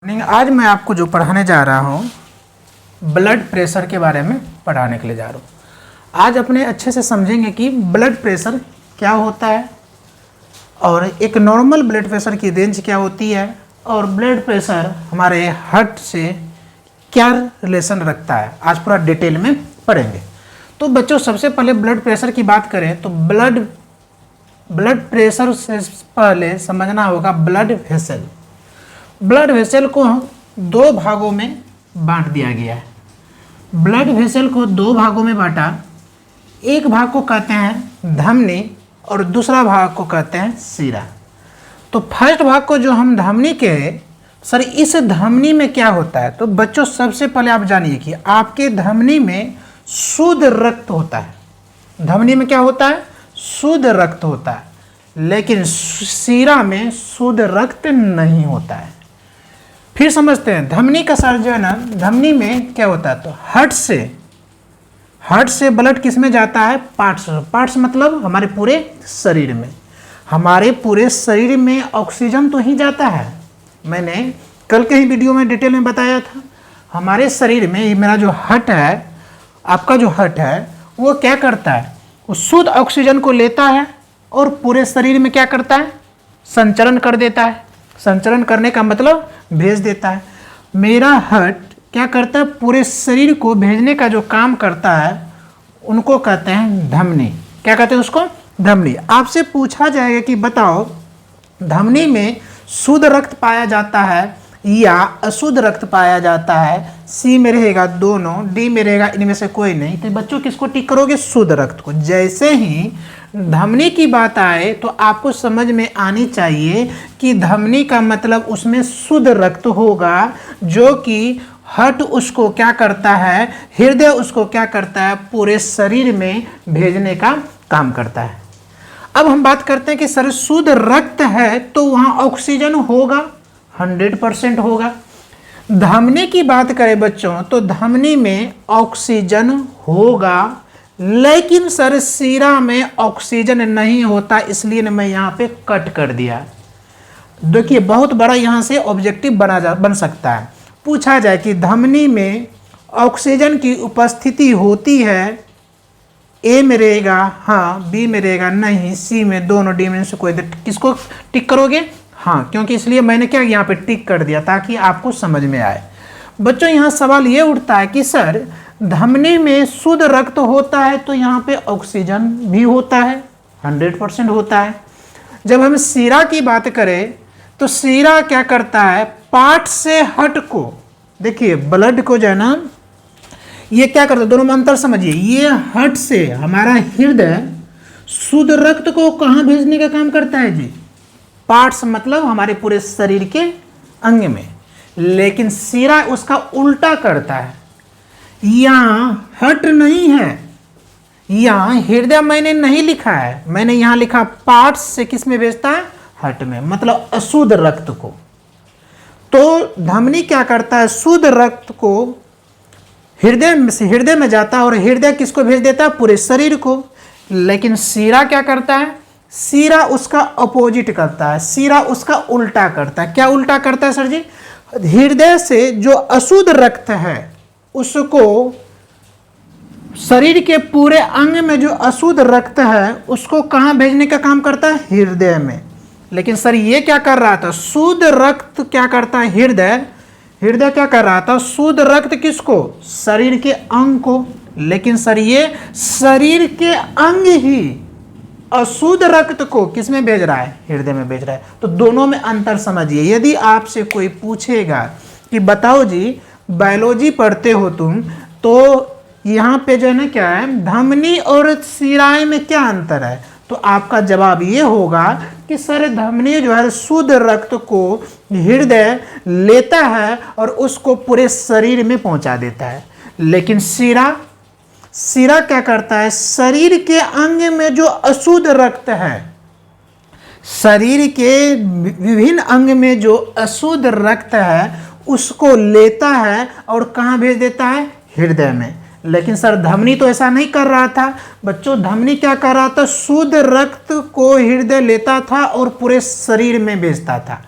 आज मैं आपको जो पढ़ाने जा रहा हूँ ब्लड प्रेशर के बारे में पढ़ाने के लिए जा रहा हूँ। आज अपने अच्छे से समझेंगे कि ब्लड प्रेशर क्या होता है और एक नॉर्मल ब्लड प्रेशर की रेंज क्या होती है और ब्लड प्रेशर हमारे हार्ट से क्या रिलेशन रखता है। आज पूरा डिटेल में पढ़ेंगे। तो बच्चों, सबसे पहले ब्लड प्रेशर की बात करें तो ब्लड प्रेशर से पहले समझना होगा ब्लड वेसल। ब्लड वेसल को दो भागों में बांट दिया गया है। ब्लड वेसल को दो भागों में बांटा। एक भाग को कहते हैं धमनी और दूसरा भाग को कहते हैं शिरा। तो फर्स्ट भाग को जो हम धमनी कहे, सर इस धमनी में क्या होता है? तो बच्चों, सबसे पहले आप जानिए कि आपके धमनी में शुद्ध रक्त होता है। धमनी में क्या होता है? शुद्ध रक्त होता है, लेकिन शिरा में शुद्ध रक्त नहीं होता है। फिर समझते हैं धमनी का सर जो है ना, धमनी में क्या होता है? तो हार्ट से ब्लड किस में जाता है? पार्ट्स मतलब हमारे पूरे शरीर में। हमारे पूरे शरीर में ऑक्सीजन तो ही जाता है। मैंने कल के ही वीडियो में डिटेल में बताया था। हमारे शरीर में मेरा जो हार्ट है, आपका जो हार्ट है, वो क्या करता है? वो शुद्ध ऑक्सीजन को लेता है और पूरे शरीर में क्या करता है? संचरण कर देता है। संचरण करने का मतलब भेज देता है। मेरा हार्ट क्या करता है? पूरे शरीर को भेजने का जो काम करता है उनको कहते हैं धमनी। क्या कहते हैं उसको? धमनी। आपसे पूछा जाएगा कि बताओ धमनी में शुद्ध रक्त पाया जाता है या अशुद्ध रक्त पाया जाता है? सी में रहेगा दोनों, डी में रहेगा इनमें से कोई नहीं। तो बच्चों किसको टिक करोगे? शुद्ध रक्त को। जैसे ही धमनी की बात आए तो आपको समझ में आनी चाहिए कि धमनी का मतलब उसमें शुद्ध रक्त होगा, जो कि हार्ट उसको क्या करता है, हृदय उसको क्या करता है, पूरे शरीर में भेजने का काम करता है। अब हम बात करते हैं कि सर शुद्ध रक्त है तो वहाँ ऑक्सीजन होगा, 100% होगा। धमनी की बात करें बच्चों तो धमनी में ऑक्सीजन होगा, लेकिन सर शिरा में ऑक्सीजन नहीं होता, इसलिए मैं यहाँ पे कट कर दिया। देखिए बहुत बड़ा यहाँ से ऑब्जेक्टिव बन सकता है। पूछा जाए कि धमनी में ऑक्सीजन की उपस्थिति होती है, ए में रहेगा हाँ, बी में रहेगा नहीं, सी में दोनों, डी में से कोई। किसको टिक करोगे? हाँ, क्योंकि इसलिए मैंने क्या यहाँ पे टिक कर दिया ताकि आपको समझ में आए। बच्चों यहाँ सवाल ये उठता है कि सर धमनी में शुद्ध रक्त होता है तो यहाँ पे ऑक्सीजन भी होता है, 100% होता है। जब हम शिरा की बात करें तो शिरा क्या करता है? पार्ट से हार्ट को, देखिए ब्लड को जो है ना, ये क्या करता है? दोनों में अंतर समझिए। ये हार्ट से हमारा हृदय शुद्ध रक्त को कहाँ भेजने का काम करता है जी? पार्ट्स मतलब हमारे पूरे शरीर के अंग में। लेकिन शिरा उसका उल्टा करता है। यहाँ हार्ट नहीं है, यहाँ हृदय मैंने नहीं लिखा है, मैंने यहाँ लिखा पार्ट्स से किस में भेजता है? हार्ट में, मतलब अशुद्ध रक्त को। तो धमनी क्या करता है? शुद्ध रक्त को हृदय में जाता है और हृदय किसको भेज देता है? पूरे शरीर को। लेकिन शिरा क्या करता है? शिरा उसका अपोजिट करता है, शिरा उसका उल्टा करता है। क्या उल्टा करता है सर जी? हृदय से जो अशुद्ध रक्त है उसको, शरीर के पूरे अंग में जो अशुद्ध रक्त है उसको कहाँ भेजने का काम करता है? हृदय में। लेकिन सर ये क्या कर रहा था? शुद्ध रक्त क्या करता है? हृदय क्या कर रहा था? शुद्ध रक्त किसको? शरीर के अंग को। लेकिन सर ये शरीर के अंग ही अशुद्ध रक्त को किस में भेज रहा है? हृदय में भेज रहा है। तो दोनों में अंतर समझिए। यदि आपसे कोई पूछेगा कि बताओ जी बायोलॉजी पढ़ते हो तुम, तो यहाँ पे जो है ना क्या है, धमनी और शिराएं में क्या अंतर है? तो आपका जवाब ये होगा कि सर धमनी जो है शुद्ध रक्त को हृदय लेता है और उसको पूरे शरीर में पहुंचा देता है। लेकिन शिरा क्या करता है? शरीर के अंग में जो अशुद्ध रक्त है, शरीर के विभिन्न अंग में जो अशुद्ध रक्त है उसको लेता है और कहाँ भेज देता है? हृदय में। लेकिन सर धमनी तो ऐसा नहीं कर रहा था बच्चों। धमनी क्या कर रहा था? शुद्ध रक्त को हृदय लेता था और पूरे शरीर में भेजता था।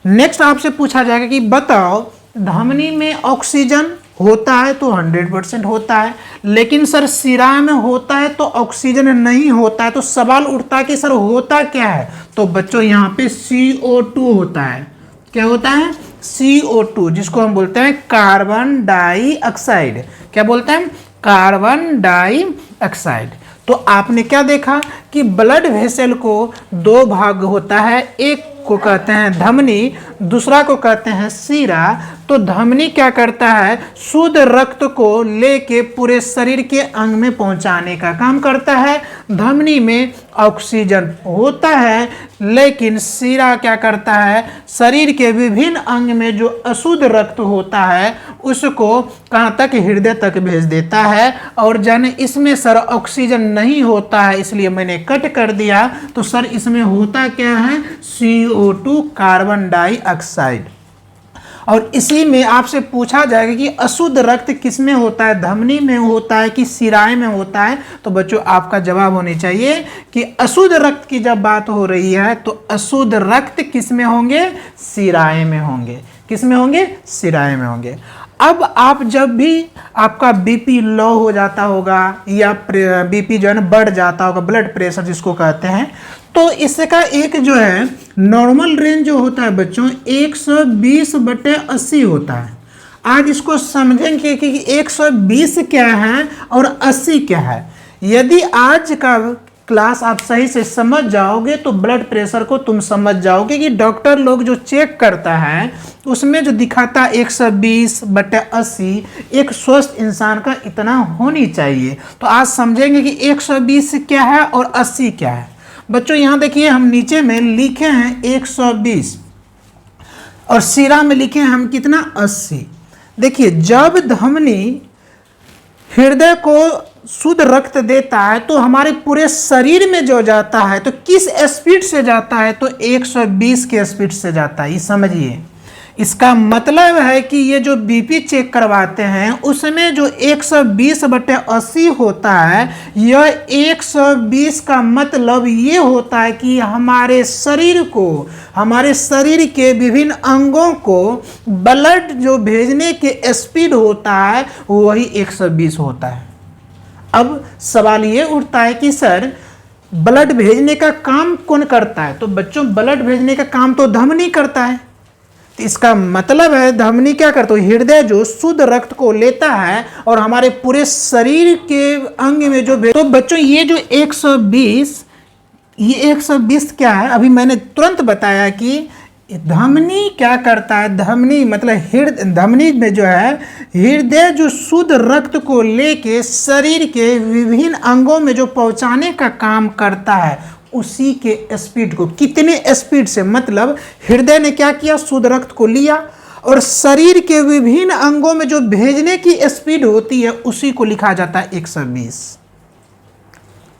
नेक्स्ट आपसे पूछा जाएगा कि बताओ धमनी में ऑक्सीजन होता है तो 100% होता है, लेकिन सर शिरा में होता है तो ऑक्सीजन नहीं होता है। तो सवाल उठता है कि सर होता क्या है। तो बच्चों यहाँ पे CO2 होता है। क्या होता है? CO2, जिसको हम बोलते हैं कार्बन डाइऑक्साइड। क्या बोलते हैं? Carbon dioxide. तो आपने क्या देखा कि ब्लड वेसल को दो भाग होता है, एक को कहते हैं धमनी, दूसरा को कहते हैं शिरा। तो धमनी क्या करता है? शुद्ध रक्त को लेके पूरे शरीर के अंग में पहुंचाने का काम करता है। धमनी में ऑक्सीजन होता है, लेकिन शिरा क्या करता है? शरीर के विभिन्न अंग में जो अशुद्ध रक्त होता है उसको कहाँ तक? हृदय तक भेज देता है। और जाने इसमें सर ऑक्सीजन नहीं होता है, इसलिए मैंने कट कर दिया। तो सर इसमें होता क्या है? CO2, carbon dioxide. और इसी में आपसे पूछा जाएगा कि अशुद्ध रक्त किस में होता है? धमनी में होता है कि शिराएं में होता है? तो बच्चों आपका जवाब होनी चाहिए कि अशुद्ध रक्त की जब बात हो रही है तो अशुद्ध रक्त किस में होंगे? शिराएं में होंगे। किस में होंगे? शिराएं में होंगे। अब आप जब भी आपका बीपी लो हो जाता होगा या बीपी जो है ना बढ़ जाता होगा, ब्लड प्रेशर जिसको कहते हैं, तो इसका एक जो है नॉर्मल रेंज जो होता है बच्चों 120/80 होता है। आज इसको समझेंगे कि 120 क्या है और 80 क्या है। यदि आज का क्लास आप सही से समझ जाओगे तो ब्लड प्रेशर को तुम समझ जाओगे कि डॉक्टर लोग जो चेक करता है उसमें जो दिखाता है 120/80, एक स्वस्थ इंसान का इतना होनी चाहिए। तो आज समझेंगे कि 120 क्या है और 80 क्या है। बच्चों यहाँ देखिए हम नीचे में लिखे हैं 120 और शिरा में लिखे हैं हम कितना? 80। देखिए जब धमनी हृदय को शुद्ध रक्त देता है तो हमारे पूरे शरीर में जो जाता है तो किस स्पीड से जाता है? तो 120 के स्पीड से जाता है। ये समझिए, इसका मतलब है कि ये जो बीपी चेक करवाते हैं उसमें जो 120/80 होता है, यह 120 का मतलब ये होता है कि हमारे शरीर को, हमारे शरीर के विभिन्न अंगों को ब्लड जो भेजने के स्पीड होता है वही 120 होता है। अब सवाल ये उठता है कि सर ब्लड भेजने का काम कौन करता है? तो बच्चों ब्लड भेजने का काम तो धमनी करता है। तो इसका मतलब है धमनी क्या करता है? हृदय जो शुद्ध रक्त को लेता है और हमारे पूरे शरीर के अंग में जो तो बच्चों ये जो 120, ये 120 क्या है? अभी मैंने तुरंत बताया कि धमनी क्या करता है? धमनी मतलब धमनी में जो है हृदय जो शुद्ध रक्त को लेके शरीर के विभिन्न अंगों में जो पहुंचाने का काम करता है उसी के स्पीड को, कितने स्पीड से, मतलब हृदय ने क्या किया? शुद्ध रक्त को लिया और शरीर के विभिन्न अंगों में जो भेजने की स्पीड होती है उसी को लिखा जाता है 120।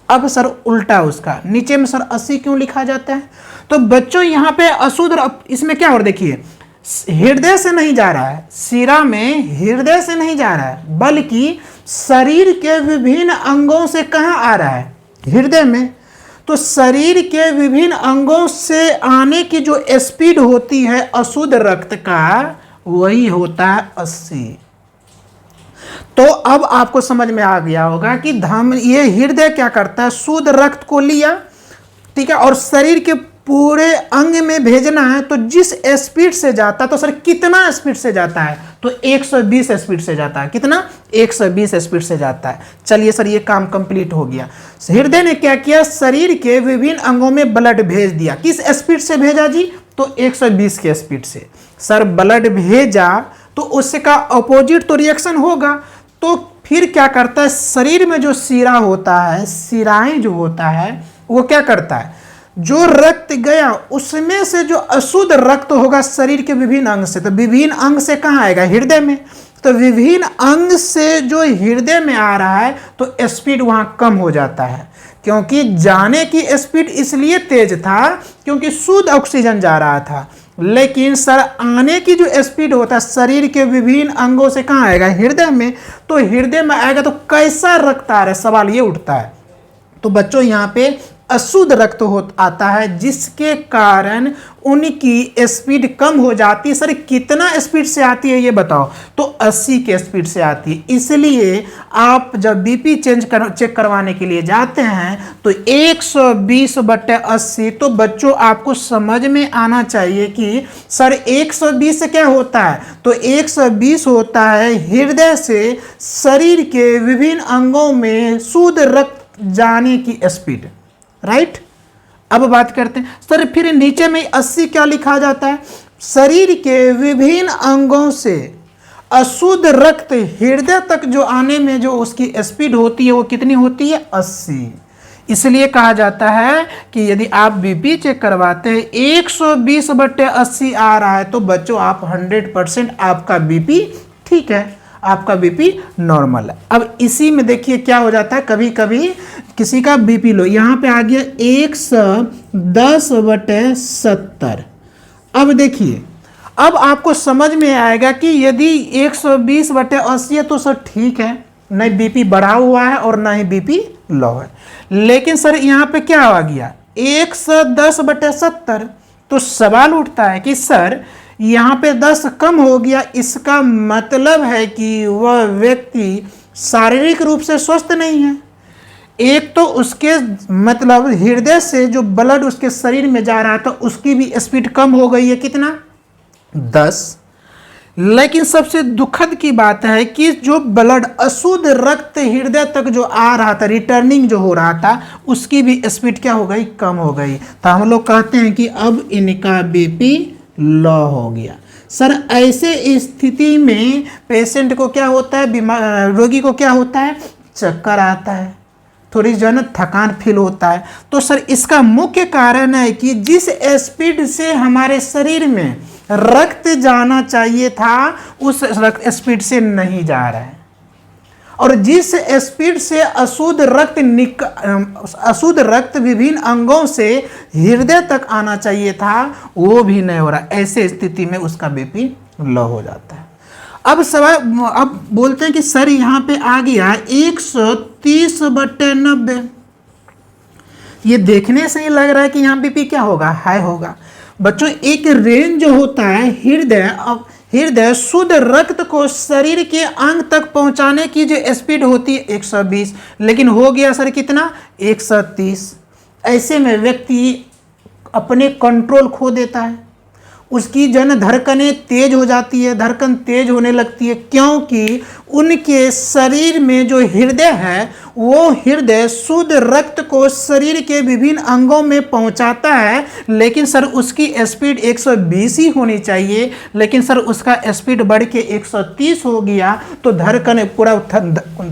अब सर उल्टा उसका नीचे में सर 80 क्यों लिखा जाता है? तो बच्चों यहाँ पे अशुद्ध, इसमें क्या हो रहा है? देखिए हृदय से नहीं जा रहा है, शिरा में हृदय से नहीं जा रहा है, बल्कि शरीर के विभिन्न अंगों से कहाँ आ रहा है? हृदय में। तो शरीर के विभिन्न अंगों से आने की जो स्पीड होती है अशुद्ध रक्त का वही होता है 80। तो अब आपको समझ में आ गया होगा कि ये हृदय क्या करता है? शुद्ध रक्त को लिया, ठीक है, और शरीर के पूरे अंग में भेजना है। तो जिस स्पीड से जाता है, तो सर कितना स्पीड से जाता है? तो 120 स्पीड से जाता है। कितना? 120 स्पीड से जाता है। चलिए सर ये काम कंप्लीट हो गया। हृदय ने क्या किया? शरीर के विभिन्न अंगों में ब्लड भेज दिया। किस स्पीड से भेजा जी? तो 120 के स्पीड से। सर ब्लड भेजा तो उसका अपोजिट तो रिएक्शन होगा। तो फिर क्या करता है? शरीर में जो शिरा होता है, शिराएं जो होता है वो क्या करता है? जो रक्त गया उसमें से जो अशुद्ध रक्त होगा शरीर के विभिन्न अंग से, तो विभिन्न अंग से कहाँ आएगा? हृदय में। तो विभिन्न अंग से जो हृदय में आ रहा है तो स्पीड वहाँ कम हो जाता है, क्योंकि जाने की स्पीड इसलिए तेज था क्योंकि शुद्ध ऑक्सीजन जा रहा था। लेकिन सर आने की जो स्पीड होता है शरीर के विभिन्न अंगों से कहाँ आएगा? हृदय में। तो हृदय में आएगा तो कैसा रक्त आ रहा है? सवाल ये उठता है। तो बच्चों यहाँ पे अशुद्ध रक्त हो आता है, जिसके कारण उनकी स्पीड कम हो जाती है। सर कितना स्पीड से आती है ये बताओ? तो 80 के स्पीड से आती है। इसलिए आप जब बीपी चेक करवाने के लिए जाते हैं तो 120/80, तो बच्चों आपको समझ में आना चाहिए कि सर 120 से क्या होता है? तो 120 होता है हृदय से शरीर के विभिन्न अंगों में शुद्ध रक्त जाने की स्पीड, राइट। अब बात करते हैं सर फिर नीचे में 80 क्या लिखा जाता है? शरीर के विभिन्न अंगों से अशुद्ध रक्त हृदय तक जो आने में जो उसकी स्पीड होती है वो कितनी होती है? 80। इसलिए कहा जाता है कि यदि आप बीपी चेक करवाते हैं 120/80 आ रहा है तो बच्चों आप 100% आपका बीपी ठीक है, आपका बीपी नॉर्मल है। अब इसी में देखिए क्या हो जाता है, कभी कभी किसी का बीपी लो, यहाँ पे आ गया 110/70। अब देखिए अब आपको समझ में आएगा कि यदि 120/80 है तो सर ठीक है, न बीपी बढ़ा हुआ है और ना ही बीपी लो है। लेकिन सर यहाँ पे क्या आ गया 110/70, तो सवाल उठता है कि सर यहाँ पे 10 कम हो गया, इसका मतलब है कि वह व्यक्ति शारीरिक रूप से स्वस्थ नहीं है। एक तो उसके मतलब हृदय से जो ब्लड उसके शरीर में जा रहा था उसकी भी स्पीड कम हो गई है, कितना? 10। लेकिन सबसे दुखद की बात है कि जो ब्लड अशुद्ध रक्त हृदय तक जो आ रहा था, रिटर्निंग जो हो रहा था, उसकी भी स्पीड क्या हो गई? कम हो गई। तो हम लोग कहते हैं कि अब इनका बीपी लो हो गया। सर ऐसे स्थिति में पेशेंट को क्या होता है, रोगी को क्या होता है? चक्कर आता है, थोड़ी जो है ना थकान फील होता है। तो सर इसका मुख्य कारण है कि जिस स्पीड से हमारे शरीर में रक्त जाना चाहिए था उस रक्त स्पीड से नहीं जा रहा है, और जिस स्पीड से अशुद्ध रक्त विभिन्न अंगों से हृदय तक आना चाहिए था वो भी नहीं हो रहा। ऐसे स्थिति में उसका बीपी लो हो जाता है। अब सवाल अब बोलते हैं कि सर यहाँ पे आ गया 130/90। ये देखने से ही लग रहा है कि यहाँ बीपी क्या होगा? हाई होगा। बच्चों एक रेंज जो होता है हृदय शुद्ध रक्त को शरीर के अंग तक पहुंचाने की जो स्पीड होती है 120, लेकिन हो गया सर कितना? 130। ऐसे में व्यक्ति अपने कंट्रोल खो देता है, उसकी धड़कनें तेज हो जाती है, धड़कन तेज होने लगती है, क्योंकि उनके शरीर में जो हृदय है वो हृदय शुद्ध रक्त को शरीर के विभिन्न अंगों में पहुंचाता है। लेकिन सर उसकी स्पीड 120 ही होनी चाहिए, लेकिन सर उसका स्पीड बढ़ के 130 हो गया, तो धड़कन पूरा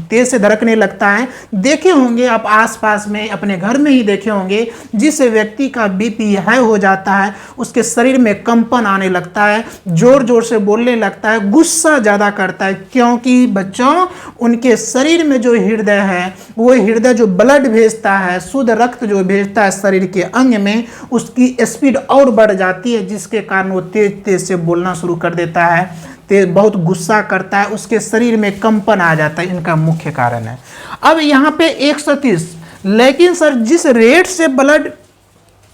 तेज से धड़कने लगता है। देखे होंगे आप आसपास में, अपने घर में ही देखे होंगे, जिस व्यक्ति का बीपी हाई हो जाता है उसके शरीर में कंपन आने लगता है, जोर जोर से बोलने लगता है, गुस्सा ज़्यादा करता है, क्योंकि बच्चों उनके शरीर में जो हृदय है वो हृदय जो ब्लड भेजता है, शुद्ध रक्त जो भेजता है शरीर के अंग में, उसकी स्पीड और बढ़ जाती है, जिसके कारण वो तेज तेज से बोलना शुरू कर देता है, बहुत गुस्सा करता है, उसके शरीर में कंपन आ जाता है। इनका मुख्य कारण है। अब यहाँ पे 130, लेकिन सर जिस रेट से ब्लड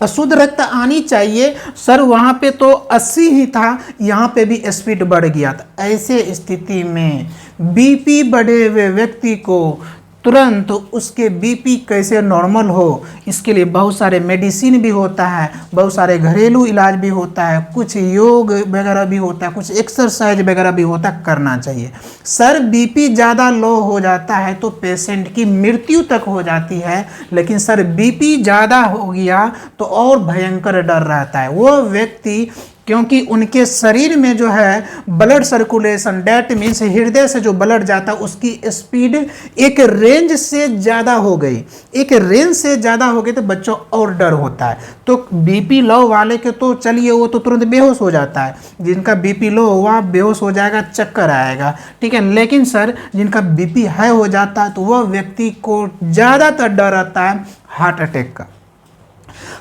अशुद्ध रक्त आनी चाहिए सर वहाँ पे तो 80 ही था, यहाँ पे भी स्पीड बढ़ गया था। ऐसे स्थिति में बीपी बढ़े हुए व्यक्ति को तुरंत उसके बीपी कैसे नॉर्मल हो, इसके लिए बहुत सारे मेडिसिन भी होता है, बहुत सारे घरेलू इलाज भी होता है, कुछ योग वगैरह भी होता है, कुछ एक्सरसाइज वगैरह भी होता है, करना चाहिए। सर बीपी ज़्यादा लो हो जाता है तो पेशेंट की मृत्यु तक हो जाती है, लेकिन सर बीपी ज़्यादा हो गया तो और भयंकर डर रहता है वो व्यक्ति, क्योंकि उनके शरीर में जो है ब्लड सर्कुलेशन, डैट मीन्स हृदय से जो ब्लड जाता है उसकी स्पीड एक रेंज से ज़्यादा हो गई, एक रेंज से ज़्यादा हो गई तो बच्चों और डर होता है। तो बीपी लो वाले के तो चलिए वो तो तुरंत बेहोश हो जाता है, जिनका बीपी लो हुआ बेहोश हो जाएगा, चक्कर आएगा, ठीक है। लेकिन सर जिनका बीपी हाई हो जाता है तो वह व्यक्ति को ज़्यादातर डर आता है हार्ट अटैक का।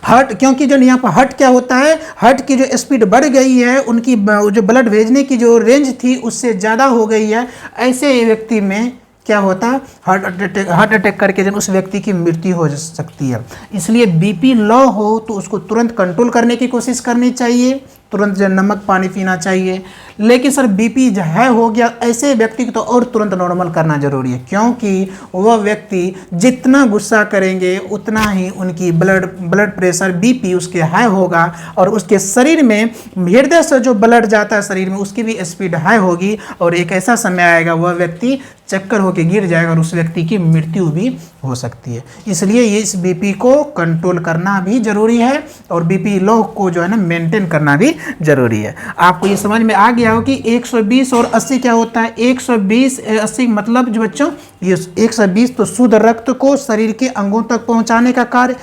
हार्ट, क्योंकि जो यहाँ पर हार्ट क्या होता है, हार्ट की जो स्पीड बढ़ गई है, उनकी जो ब्लड भेजने की जो रेंज थी उससे ज़्यादा हो गई है। ऐसे व्यक्ति में क्या होता है, हार्ट अटैक करके जब उस व्यक्ति की मृत्यु हो सकती है। इसलिए बीपी लो हो तो उसको तुरंत कंट्रोल करने की कोशिश करनी चाहिए, तुरंत जो नमक पानी पीना चाहिए। लेकिन सर बीपी जो है हो गया, ऐसे व्यक्ति को तो और तुरंत नॉर्मल करना जरूरी है, क्योंकि वह व्यक्ति जितना गुस्सा करेंगे उतना ही उनकी ब्लड प्रेशर बीपी उसके हाई होगा, और उसके शरीर में हृदय से जो ब्लड जाता है शरीर में उसकी भी स्पीड हाई होगी, और एक ऐसा समय आएगा वह व्यक्ति चक्कर होकर गिर जाएगा और उस व्यक्ति की मृत्यु भी हो सकती है। इसलिए ये इस बीपी को कंट्रोल करना भी जरूरी है, और बीपी लो को जो है ना मेंटेन करना भी जरूरी है। आपको ये समझ में आ गया हो कि 120 और 80 क्या होता है। 120 80 मतलब जो बच्चों, ये 120 तो शुद्ध रक्त को शरीर के अंगों तक पहुंचाने का कार्य,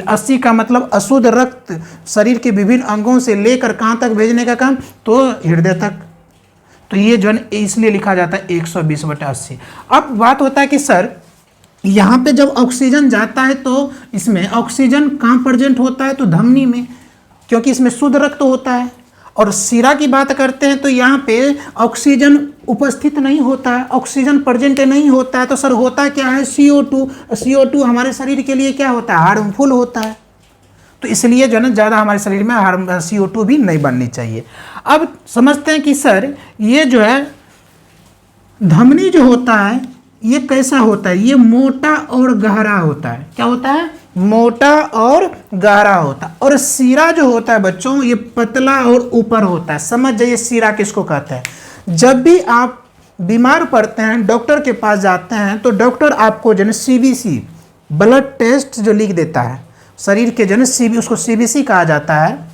80 का मतलब अशुद्ध रक्त शरीर के विभिन्न अंगों से लेकर कहाँ तक भेजने का काम, तो हृदय तक। तो ये जो है इसलिए लिखा जाता है 120/80। अब बात होता है कि सर यहाँ पे जब ऑक्सीजन जाता है तो इसमें ऑक्सीजन कहाँ प्रेजेंट होता है, तो धमनी में, क्योंकि इसमें शुद्ध रक्त होता है। और सिरा की बात करते हैं तो यहाँ पे ऑक्सीजन उपस्थित नहीं होता है, ऑक्सीजन प्रेजेंट नहीं होता है। तो सर होता क्या है, CO2। CO2 हमारे शरीर के लिए क्या होता है, हार्मफुल होता है। तो इसलिए जो है ना ज़्यादा हमारे शरीर में CO2 भी नहीं बननी चाहिए। अब समझते हैं कि सर ये जो है धमनी जो होता है ये कैसा होता है, ये मोटा और गहरा होता है। क्या होता है, मोटा और गहरा होता है। और सिरा जो होता है बच्चों ये पतला और ऊपर होता है। समझ जाइए सिरा किसको कहते हैं। जब भी आप बीमार पड़ते हैं डॉक्टर के पास जाते हैं तो डॉक्टर आपको जो है CBC ब्लड टेस्ट जो लिख देता है शरीर के, जो है उसको CBC कहा जाता है।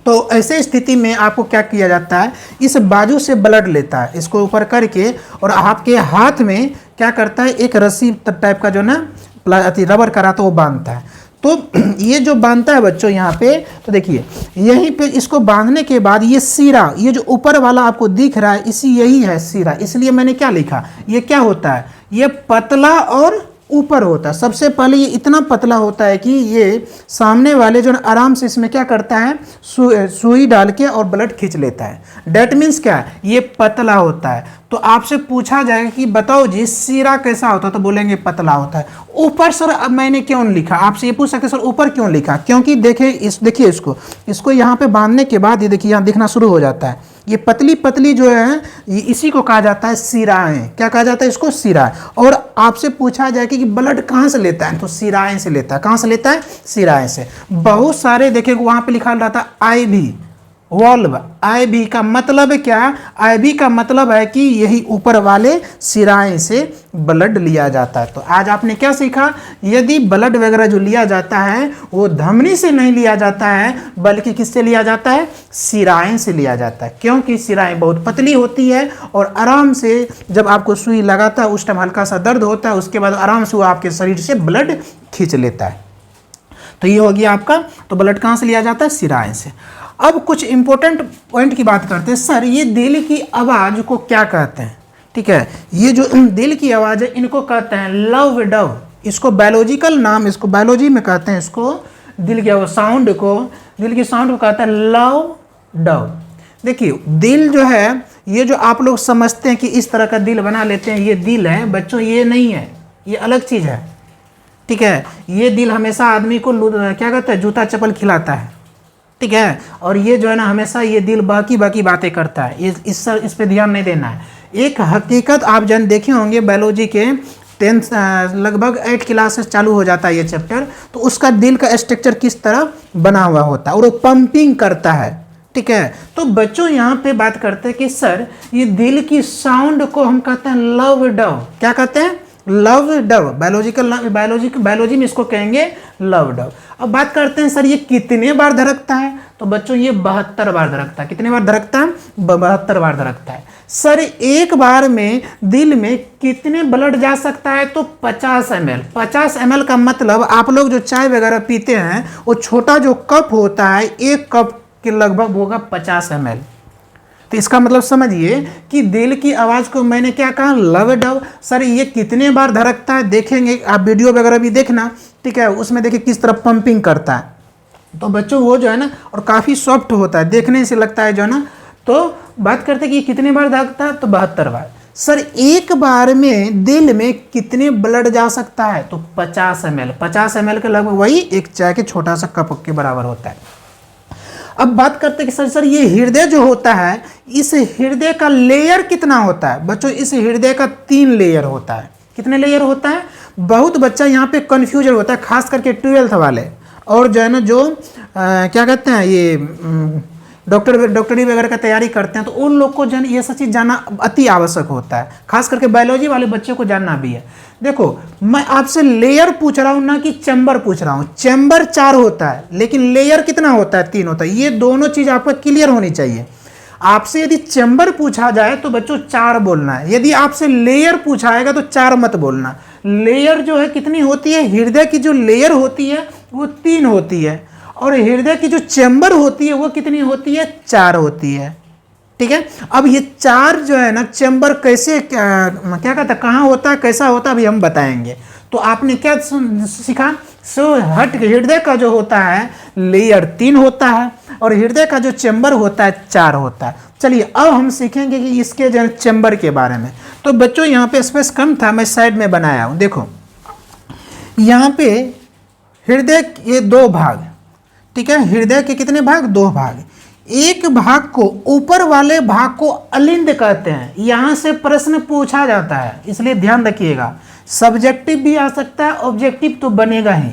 तो ऐसे स्थिति में आपको क्या किया जाता है, इस बाजू से ब्लड लेता है, इसको ऊपर करके, और आपके हाथ में क्या करता है, एक रस्सी टाइप का जो ना रबर करा तो वो बांधता है। तो ये जो बांधता है बच्चों यहाँ पे, तो देखिए यहीं पे इसको बांधने के बाद ये सिरा, ये जो ऊपर वाला आपको दिख रहा है यही है सिरा। इसलिए मैंने क्या लिखा, ये क्या होता है, ये पतला और ऊपर होता है। सबसे पहले ये इतना पतला होता है कि ये सामने वाले जो आराम से इसमें क्या करता है, सुई डाल के और ब्लड खींच लेता है। डेट मीन्स क्या है, ये पतला होता है। तो आपसे पूछा जाएगा कि बताओ जी सिरा कैसा होता है, तो बोलेंगे पतला होता है। ऊपर सर अब मैंने क्यों लिखा, आपसे ये पूछ सकते सर ऊपर क्यों लिखा, क्योंकि देखिए इसको यहाँ पे बांधने के बाद ये देखिए यहाँ दिखना शुरू हो जाता है। ये पतली पतली जो है इसी को कहा जाता है सिराएं। क्या कहा जाता है इसको, सिराएं। और आपसे पूछा जाए कि ब्लड कहाँ से लेता है, तो सिराएं से लेता है। कहाँ से लेता है, सिराएं से। बहुत सारे देखिए वहाँ पे लिखा रहता है IV वॉल्व। IV का मतलब क्या, IV का मतलब है कि यही ऊपर वाले सिराएं से ब्लड लिया जाता है। तो आज आपने क्या सीखा, यदि ब्लड वगैरह जो लिया जाता है वो धमनी से नहीं लिया जाता है बल्कि किससे लिया जाता है, सिराएं से लिया जाता है। क्योंकि सिराएं बहुत पतली होती है और आराम से जब आपको सुई लगाता है उस टाइम हल्का सा दर्द होता है, उसके बाद आराम से वो आपके शरीर से ब्लड खींच लेता है। तो ये हो गया आपका, तो ब्लड कहाँ से लिया जाता है, सिराएं से। अब कुछ इंपॉर्टेंट पॉइंट की बात करते हैं। सर ये दिल की आवाज़ को क्या कहते हैं, ठीक है, ये जो दिल की आवाज़ है इनको कहते हैं लव डव। इसको बायोलॉजिकल नाम, इसको बायोलॉजी में कहते हैं, इसको दिल की साउंड को, दिल की साउंड को कहते हैं लव डव। देखिए दिल जो है, ये जो आप लोग समझते हैं कि इस तरह का दिल बना लेते हैं, ये दिल है बच्चों, ये नहीं है, ये अलग चीज़ है, ठीक है। ये दिल हमेशा आदमी को क्या कहता है, जूता चप्पल खिलाता है, ठीक है। और ये जो है ना हमेशा ये दिल बाकी बातें करता है, ये इस पे ध्यान नहीं देना है। एक हकीकत आप जन देखे होंगे बायोलॉजी के 10 लगभग 8 क्लास से चालू हो जाता है ये चैप्टर, तो उसका दिल का स्ट्रक्चर किस तरह बना हुआ होता है और वो पंपिंग करता है, ठीक है। तो बच्चों यहाँ पे बात करते हैं कि सर ये दिल की साउंड को हम कहते हैं लव डव। क्या कहते हैं, लव डव। बायोलॉजी में इसको कहेंगे लव डव। अब बात करते हैं सर ये कितने बार धड़कता है, तो बच्चों ये 72 बार धड़कता है। कितने बार धड़कता है, 72 बार धड़कता है। सर एक बार में दिल में कितने ब्लड जा सकता है, तो 50 ml। 50 ml का मतलब आप लोग जो चाय वगैरह पीते हैं वो छोटा जो कप होता है, एक कप के लगभग होगा 50 ml। तो इसका मतलब समझिए कि दिल की आवाज़ को मैंने क्या कहा, लव डव। सर ये कितने बार धड़कता है, देखेंगे आप वीडियो वगैरह भी देखना, ठीक है, उसमें देखिए किस तरह पंपिंग करता है। तो बच्चों वो जो है ना, और काफ़ी सॉफ्ट होता है, देखने से लगता है जो है ना। तो बात करते हैं कि कितने बार धड़कता है, तो 72 बार। सर एक बार में दिल में कितने ब्लड जा सकता है? तो 50 ml। 50 ml के लगभग वही एक चाय के छोटा सा कप के बराबर होता है। अब बात करते हैं कि सर ये हृदय जो होता है, इस हृदय का लेयर कितना होता है? बच्चों इस हृदय का 3 लेयर होता है। कितने लेयर होता है? बहुत बच्चा यहाँ पे कन्फ्यूजन होता है, खास करके 12th वाले और जो है ना जो क्या कहते हैं ये डॉक्टरी वगैरह का तैयारी करते हैं, तो उन लोग को ये सब चीज़ जानना अति आवश्यक होता है। खास करके बायोलॉजी वाले बच्चे को जानना भी है। देखो मैं आपसे लेयर पूछ रहा हूँ ना कि चैम्बर पूछ रहा हूँ। चैम्बर 4 होता है लेकिन लेयर कितना होता है? 3 होता है। ये दोनों चीज़ आपको क्लियर होनी चाहिए। आपसे यदि चैम्बर पूछा जाए तो बच्चों 4 बोलना है, यदि आपसे लेयर पूछाएगा तो 4 मत बोलना। लेयर जो है कितनी होती है? हृदय की जो लेयर होती है वो 3 होती है और हृदय की जो चैम्बर होती है वो कितनी होती है? 4 होती है। ठीक है। अब ये 4 जो है ना चैम्बर कैसे क्या कहता है, कहाँ होता है, कैसा होता है, अभी हम बताएंगे। तो आपने क्या सीखा? हृदय का जो होता है लेयर 3 होता है और हृदय का जो चैम्बर होता है 4 होता है। चलिए अब हम सीखेंगे कि इसके जो चैम्बर के बारे में। तो बच्चों यहाँ पे स्पेस कम था, मैं साइड में बनाया हूँ। देखो यहाँ पे हृदय के 2 भाग, ठीक है। हृदय के कितने भाग? 2 भाग। एक भाग को, ऊपर वाले भाग को अलिंद कहते हैं। यहां से प्रश्न पूछा जाता है, इसलिए ध्यान रखिएगा। सब्जेक्टिव भी आ सकता है, ऑब्जेक्टिव तो बनेगा ही।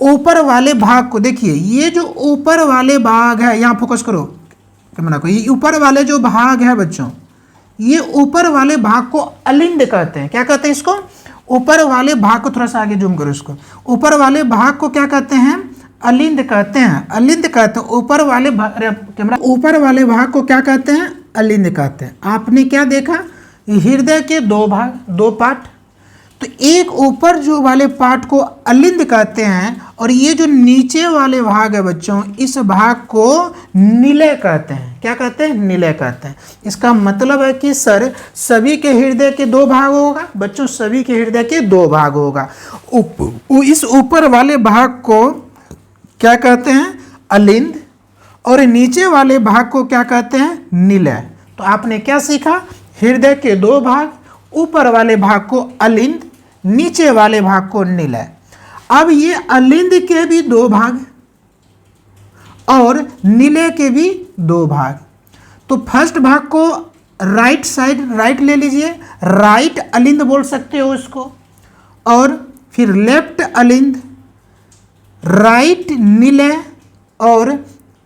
ऊपर वाले भाग को देखिए, ये जो ऊपर वाले भाग है, यहां फोकस करो कैमरा को। ये ऊपर वाले जो भाग है बच्चों, ये ऊपर वाले भाग को अलिंद कहते हैं। क्या कहते हैं इसको? ऊपर वाले भाग को, थोड़ा सा आगे जूम करो इसको। ऊपर वाले भाग को क्या कहते हैं? अलिंद कहते हैं। अलिंद कहते हैं ऊपर वाले कैमरा, ऊपर वाले भाग को क्या कहते हैं? अलिंद कहते हैं। आपने क्या देखा? हृदय के 2 भाग, 2 पार्ट। तो एक ऊपर जो वाले पार्ट को अलिंद कहते हैं और ये जो नीचे वाले भाग है बच्चों, इस भाग को निलय कहते हैं। क्या कहते हैं? निलय कहते हैं। इसका मतलब है कि सर सभी के हृदय के 2 भाग होगा बच्चों, सभी के हृदय के 2 भाग होगा। इस ऊपर वाले भाग को क्या कहते हैं? अलिंद, और नीचे वाले भाग को क्या कहते हैं? निलय। तो आपने क्या सीखा? हृदय के 2 भाग, ऊपर वाले भाग को अलिंद, नीचे वाले भाग को निलय। अब ये अलिंद के भी 2 भाग और निलय के भी 2 भाग। तो फर्स्ट भाग को राइट साइड, राइट ले लीजिए, राइट अलिंद बोल सकते हो इसको, और फिर लेफ्ट अलिंद, राइट निलय और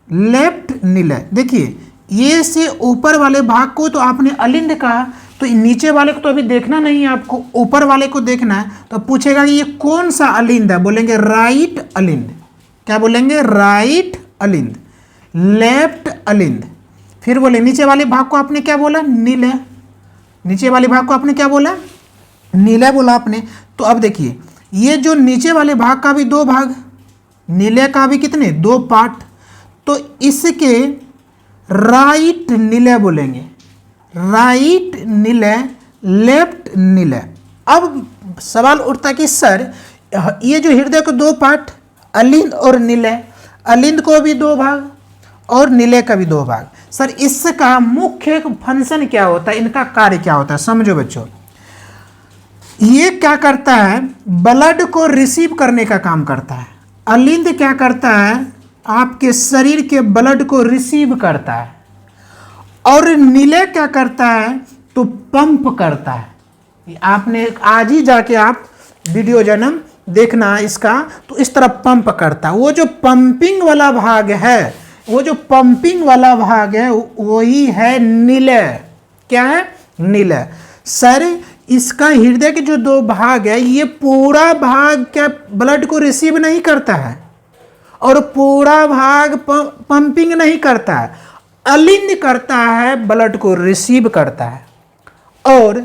लेफ्ट निलय। देखिए ये से ऊपर वाले भाग को तो आपने अलिंद कहा, तो नीचे वाले को तो अभी देखना नहीं है आपको, ऊपर वाले को देखना है। तो पूछेगा कि ये कौन सा अलिंद है? बोलेंगे राइट अलिंद। क्या बोलेंगे? राइट अलिंद। लेफ्ट अलिंद। फिर बोले नीचे वाले भाग को आपने क्या बोला? निलय। नीचे वाले भाग को आपने क्या बोला? निलय बोला आपने। तो अब देखिए ये जो नीचे वाले भाग का भी 2 भाग, निलय का भी कितने? 2 पार्ट। तो इसके राइट निलय बोलेंगे, राइट निलय, लेफ्ट निलय। अब सवाल उठता कि सर ये जो हृदय के 2 पार्ट, अलिंद और निलय, अलिंद को भी 2 भाग और निलय का भी 2 भाग, सर इसका मुख्य फंक्शन क्या होता है? इनका कार्य क्या होता है? समझो बच्चों, ये क्या करता है? ब्लड को रिसीव करने का काम करता है। अलिंद क्या करता है? आपके शरीर के ब्लड को रिसीव करता है। और निलय क्या करता है? तो पंप करता है। आपने आज ही जाके आप वीडियो जन्म देखना इसका, तो इस तरह पंप करता है। वो जो पंपिंग वाला भाग है, वो जो पंपिंग वाला भाग है वही है निलय। क्या है? निलय। सर इसका हृदय के जो 2 भाग है, ये पूरा भाग क्या ब्लड को रिसीव नहीं करता है और पूरा भाग पंपिंग नहीं करता है, अलिंद करता है, ब्लड को रिसीव करता है। और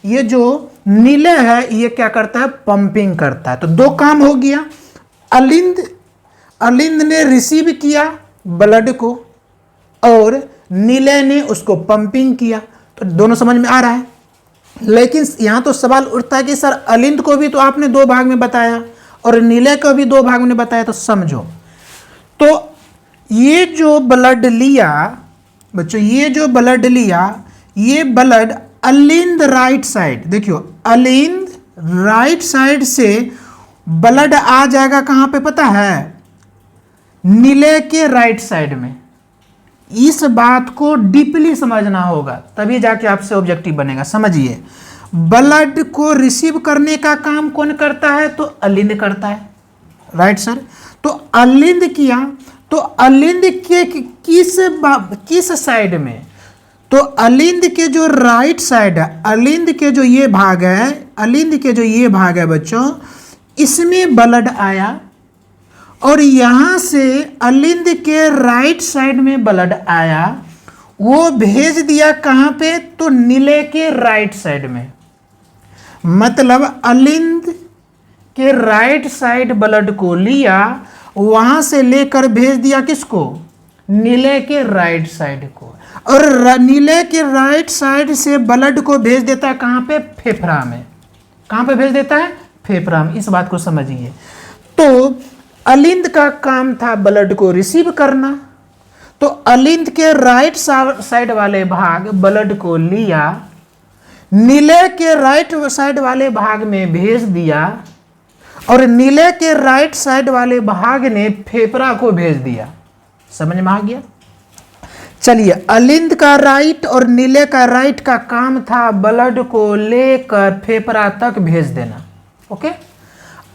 ये जो निलय है ये क्या करता है? पंपिंग करता है। तो 2 काम हो गया। अलिंद ने रिसीव किया ब्लड को और निलय ने उसको पंपिंग किया। तो दोनों समझ में आ रहा है। लेकिन यहाँ तो सवाल उठता है कि सर अलिंद को भी तो आपने 2 भाग में बताया और निलय को भी 2 भाग में बताया। तो समझो, तो ये जो ब्लड लिया बच्चों, ये जो ब्लड लिया, ये ब्लड अलिंद राइट साइड, देखियो अलिंद राइट साइड से ब्लड आ जाएगा कहां पे पता है, नीले के राइट साइड में। इस बात को डीपली समझना होगा तभी जाके आपसे ऑब्जेक्टिव बनेगा। समझिए, ब्लड को रिसीव करने का काम कौन करता है, तो अलिंद करता है, राइट सर। तो अलिंद किया, तो अलिंद के किस साइड में, तो अलिंद के जो राइट साइड है, अलिंद के जो ये भाग है, अलिंद के जो ये भाग है बच्चों, इसमें ब्लड आया और यहां से अलिंद के राइट साइड में ब्लड आया, वो भेज दिया कहां पे, तो नीले के राइट साइड में। मतलब अलिंद के राइट साइड ब्लड को लिया, वहां से लेकर भेज दिया किसको, नीले के राइट साइड को, और नीले के राइट साइड से ब्लड को भेज देता है कहां पे, फेफड़ा में। कहां पे भेज देता है, फेफड़ा में। इस बात को समझिए। तो अलिंद का काम था ब्लड को रिसीव करना, तो अलिंद के राइट साइड वाले भाग ब्लड को लिया, नीले के राइट साइड वाले भाग में भेज दिया, और नीले के राइट साइड वाले भाग ने फेफड़ा को भेज दिया। समझ में आ गया। चलिए, अलिंद का राइट और नीले का राइट का काम था ब्लड को लेकर फेफड़ा तक भेज देना। ओके,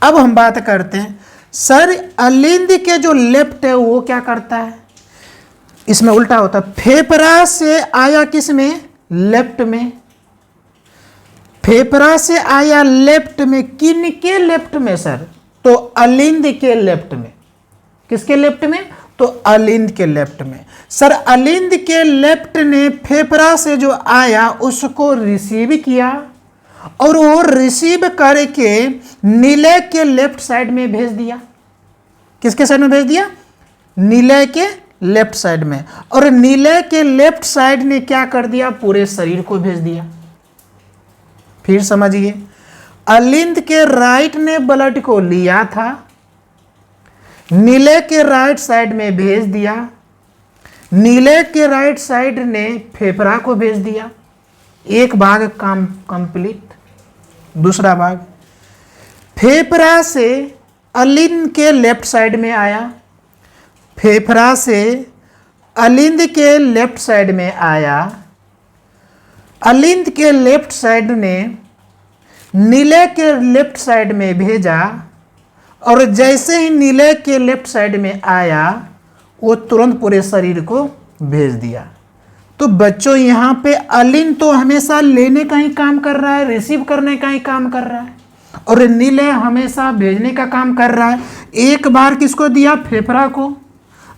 अब हम बात करते हैं सर अलिंद के जो लेफ्ट है वो क्या करता है, इसमें उल्टा होता है। फेफड़ा से आया किस में, लेफ्ट में। फेफड़ा से आया लेफ्ट में, किन के लेफ्ट में सर, तो अलिंद के लेफ्ट में। किसके लेफ्ट में, तो अलिंद के लेफ्ट में। सर अलिंद के लेफ्ट ने फेफड़ा से जो आया उसको रिसीव किया, और वो रिसीव करके नीले के लेफ्ट साइड में भेज दिया। किसके साइड में भेज दिया, नीले के लेफ्ट साइड में। और नीले के लेफ्ट साइड ने क्या कर दिया, पूरे शरीर को भेज दिया। फिर समझिए, अलिंद के राइट ने ब्लड को लिया था, नीले के राइट साइड में भेज दिया, नीले के राइट साइड ने फेफड़ा को भेज दिया। एक भाग काम कंप्लीट। दूसरा भाग, फेफड़ा से अलिंद के लेफ्ट साइड में आया, फेफड़ा से अलिंद के लेफ्ट साइड में आया, अलिंद के लेफ्ट साइड ने नीले के लेफ्ट साइड में भेजा, और जैसे ही नीले के लेफ्ट साइड में आया वो तुरंत पूरे शरीर को भेज दिया। तो बच्चों यहाँ पे अलिंद तो हमेशा लेने का ही काम कर रहा है, रिसीव करने का ही काम कर रहा है, और नीले हमेशा भेजने का काम कर रहा है। एक बार किसको दिया, फेफड़ा को,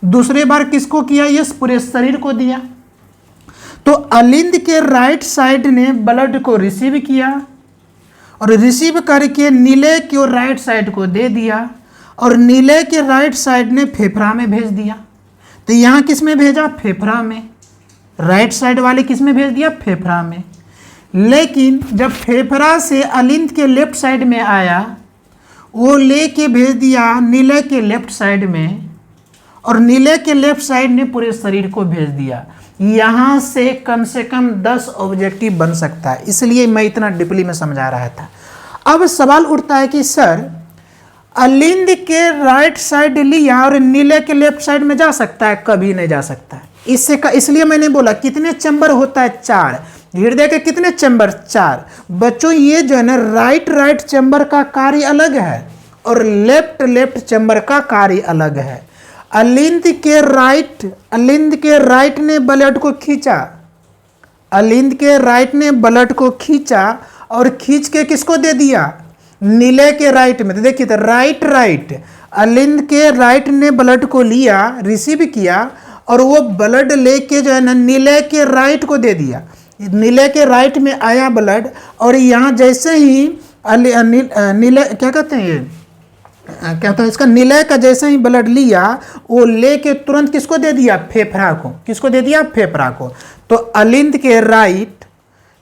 दूसरे बार किसको किया, ये पूरे शरीर को दिया। तो अलिंद के राइट साइड ने ब्लड को रिसीव किया, और रिसीव करके नीले के राइट साइड को दे दिया, और नीले के राइट साइड ने फेफड़ा में भेज दिया। तो यहाँ किस में भेजा, फेफड़ा में। राइट साइड वाले किस में भेज दिया, फेफड़ा में। लेकिन जब फेफड़ा से अलिंद के लेफ्ट साइड में आया, वो लेके भेज दिया नीले के लेफ्ट साइड में, और नीले के लेफ्ट साइड ने पूरे शरीर को भेज दिया। यहाँ से कम 10 ऑब्जेक्टिव बन सकता है, इसलिए मैं इतना डीपली में समझा रहा था। अब सवाल उठता है कि सर अलिंद के राइट साइड लिया और नीले के लेफ्ट साइड में जा सकता है, कभी नहीं जा सकता है। इसलिए मैंने बोला कितने चैम्बर होता है, 4। हृदय के कितने चैम्बर, 4। बच्चों ये जो है ना राइट चैम्बर का कार्य अलग है, और लेफ्ट चैम्बर का कार्य अलग है। अलिंद के राइट ने ब्लड को खींचा, अलिंद के राइट ने ब्लड को खींचा, और खींच के किसको दे दिया, नीले के राइट में। तो देखिए, तो राइट अलिंद के राइट ने ब्लड को लिया, रिसीव किया, और वो ब्लड लेके जो है ना नीले के राइट को दे दिया। नीले के राइट में आया ब्लड, और यहाँ जैसे ही नीले क्या कहते हैं, ये क्या था इसका, नीले का जैसे ही ब्लड लिया, वो लेके तुरंत किसको दे दिया, फेफड़ा को। किसको दे दिया, फेफड़ा को। तो अलिंद के राइट,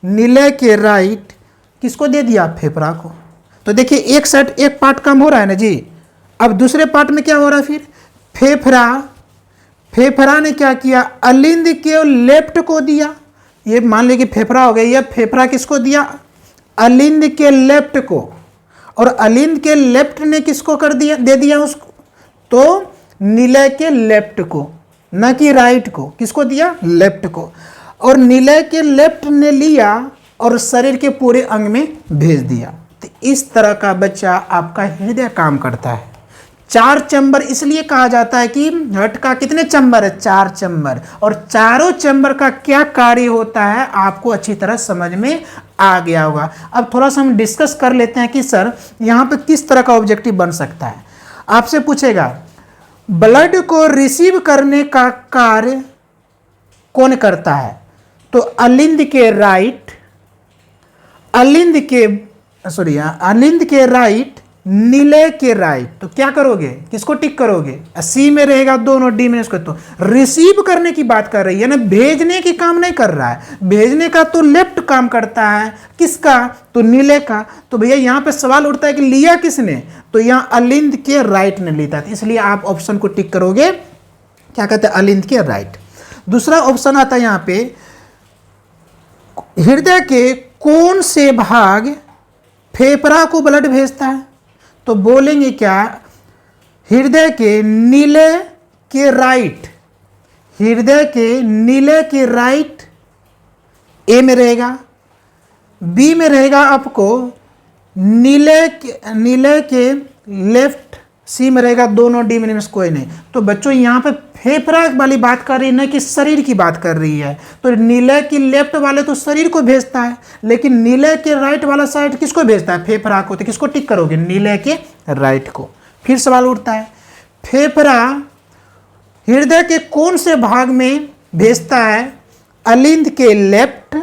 नीले के राइट, किसको दे दिया, फेफड़ा को। तो देखिए एक साइड, एक पार्ट कम हो रहा है ना जी। अब दूसरे पार्ट में क्या हो रहा है, फिर फेफड़ा ने क्या किया, अलिंद के लेफ्ट को दिया, ये मान लीजिए कि फेफड़ा हो गया, ये फेफड़ा किसको दिया? अलिंद के लेफ्ट को, और अलिंद के लेफ्ट ने किसको कर दिया, दे दिया उसको? तो निलय के लेफ्ट को, न कि राइट को। किसको दिया? लेफ्ट को। और निलय के लेफ्ट ने लिया और शरीर के पूरे अंग में भेज दिया। तो इस तरह का बच्चा आपका हृदय काम करता है। 4 चैम्बर इसलिए कहा जाता है कि हार्ट का कितने चैम्बर है? 4 चैम्बर। और चारों चैम्बर का क्या कार्य होता है आपको अच्छी तरह समझ में आ गया होगा। अब थोड़ा सा हम डिस्कस कर लेते हैं कि सर यहाँ पे किस तरह का ऑब्जेक्टिव बन सकता है। आपसे पूछेगा ब्लड को रिसीव करने का कार्य कौन करता है? तो अलिंद के राइट, अलिंद के राइट, निलय के राइट। तो क्या करोगे? किसको टिक करोगे? सी में रहेगा दोनों, डी में इसको। तो रिसीव करने की बात कर रही है ना, भेजने की काम नहीं कर रहा है। भेजने का तो लेफ्ट काम करता है, किसका? तो निलय का। तो भैया यहाँ पे सवाल उठता है कि लिया किसने? तो यहाँ अलिंद के राइट ने लिया था, इसलिए आप ऑप्शन को टिक करोगे, क्या कहते हैं? अलिंद के राइट। दूसरा ऑप्शन आता है यहाँ पे, हृदय के कौन से भाग फेफड़ा को ब्लड भेजता है? तो बोलेंगे क्या? हृदय के निलय के राइट, हृदय के निलय के राइट ए में रहेगा, बी में रहेगा आपको निलय के लेफ्ट, सी में रहेगा दोनों, डी में कोई नहीं। तो बच्चों यहाँ पे फेफड़ा वाली बात कर रही है ना कि शरीर की बात कर रही है। तो निलय की लेफ्ट वाले तो शरीर को भेजता है, लेकिन निलय के राइट वाला साइड किसको भेजता है? फेफड़ा को। तो किसको टिक करोगे? निलय के राइट को। फिर सवाल उठता है, फेफड़ा हृदय के कौन से भाग में भेजता है? अलिंद के लेफ्ट,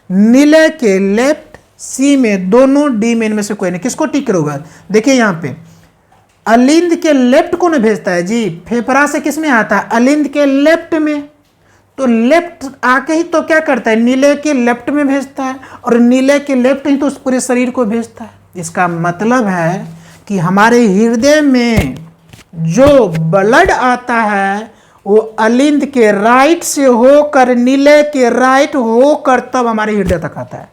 निलय के लेफ्ट, सी में दोनों, डी में इनमें से कोई नहीं। किसको टिक करोगे? देखिए यहाँ पे अलिंद के लेफ्ट को न भेजता है जी, फेफड़ा से किस में आता है? अलिंद के लेफ्ट में। तो लेफ्ट आके ही तो क्या करता है? निलय के लेफ्ट में भेजता है, और निलय के लेफ्ट ही तो उस पूरे शरीर को भेजता है। इसका मतलब है कि हमारे हृदय में जो ब्लड आता है वो अलिंद के राइट से होकर निलय के राइट होकर तब हमारे हृदय तक आता है।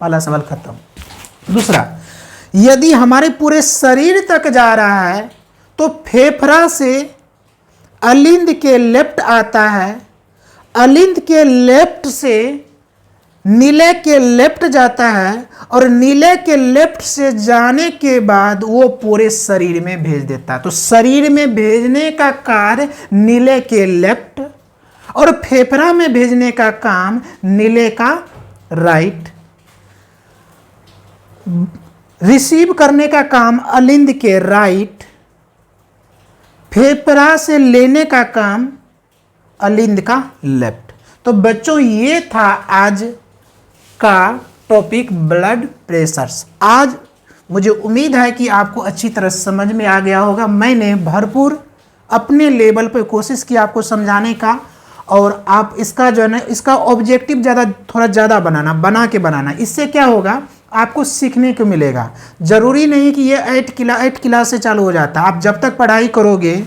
पहला सवाल खत्म। दूसरा, यदि हमारे पूरे शरीर तक जा रहा है तो फेफड़ा से अलिंद के लेफ्ट आता है, अलिंद के लेफ्ट से निलय के लेफ्ट जाता है, और निलय के लेफ्ट से जाने के बाद वो पूरे शरीर में भेज देता है। तो शरीर में भेजने का कार्य निलय के लेफ्ट, और फेफड़ा में भेजने का काम निलय का राइट, रिसीव करने का काम अलिंद के राइट, फेफड़ा से लेने का काम अलिंद का लेफ्ट। तो बच्चों ये था आज का टॉपिक ब्लड प्रेशर्स। आज मुझे उम्मीद है कि आपको अच्छी तरह समझ में आ गया होगा। मैंने भरपूर अपने लेवल पर कोशिश की आपको समझाने का, और आप इसका जो है ना, इसका ऑब्जेक्टिव थोड़ा ज़्यादा बना के बनाना। इससे क्या होगा? आपको सीखने को मिलेगा। ज़रूरी नहीं कि ये 8 क्लास से चालू हो जाता। आप जब तक पढ़ाई करोगे,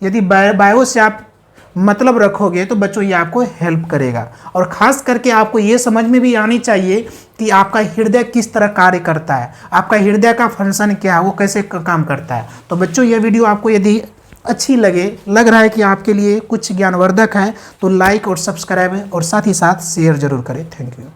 यदि बायो से आप मतलब रखोगे तो बच्चों ये आपको हेल्प करेगा। और ख़ास करके आपको ये समझ में भी आनी चाहिए कि आपका हृदय किस तरह कार्य करता है, आपका हृदय का फंक्शन क्या है, वो कैसे काम करता है। तो बच्चों ये वीडियो आपको यदि अच्छी लग रहा है कि आपके लिए कुछ ज्ञानवर्धक है, तो लाइक और सब्सक्राइब और साथ ही साथ शेयर जरूर करें। Thank you.